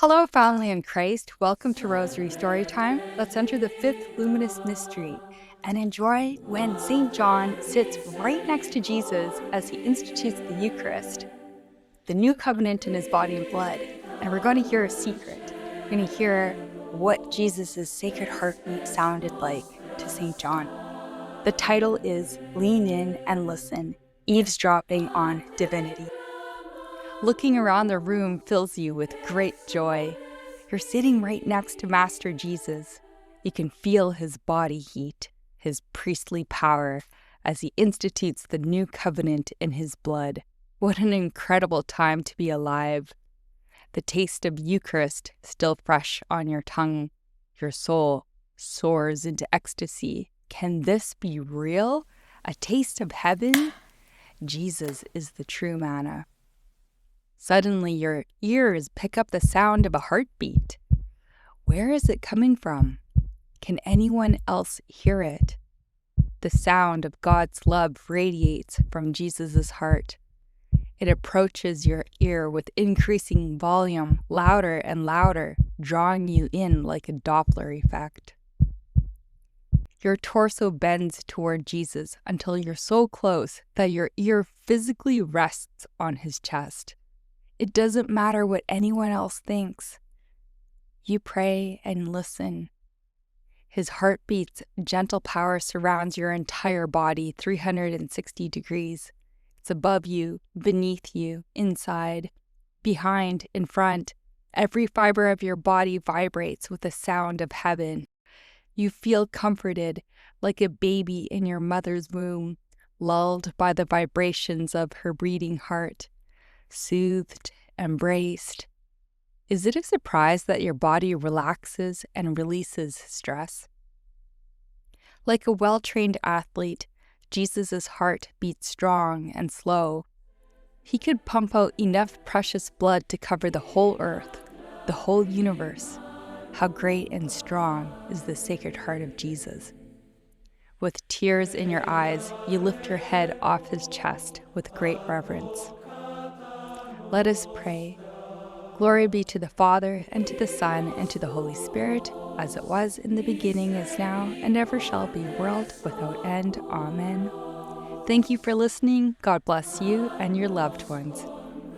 Hello, family in Christ. Welcome to Rosary Storytime. Let's enter the fifth luminous mystery and enjoy when St. John sits right next to Jesus as he institutes the Eucharist, the new covenant in his body and blood. And we're going to hear a secret. We're going to hear what Jesus' sacred heartbeat sounded like to St. John. The title is Lean In and Listen, Eavesdropping on Divinity. Looking around the room fills you with great joy. You're sitting right next to Master Jesus. You can feel his body heat, his priestly power, as he institutes the new covenant in his blood. What an incredible time to be alive. The taste of Eucharist still fresh on your tongue. Your soul soars into ecstasy. Can this be real? A taste of heaven? Jesus is the true manna. Suddenly, your ears pick up the sound of a heartbeat. Where is it coming from? Can anyone else hear it? The sound of God's love radiates from Jesus' heart. It approaches your ear with increasing volume, louder and louder, drawing you in like a Doppler effect. Your torso bends toward Jesus until you're so close that your ear physically rests on his chest. It doesn't matter what anyone else thinks. You pray and listen. His heartbeat's gentle power surrounds your entire body 360 degrees. It's above you, beneath you, inside, behind, in front. Every fiber of your body vibrates with the sound of heaven. You feel comforted like a baby in your mother's womb, lulled by the vibrations of her beating heart. Soothed, embraced. Is it a surprise that your body relaxes and releases stress? Like a well-trained athlete, Jesus' heart beats strong and slow. He could pump out enough precious blood to cover the whole earth, the whole universe. How great and strong is the Sacred Heart of Jesus. With tears in your eyes, you lift your head off his chest with great reverence. Let us pray. Glory be to the Father, and to the Son, and to the Holy Spirit, as it was in the beginning, is now, and ever shall be, world without end. Amen. Thank you for listening. God bless you and your loved ones.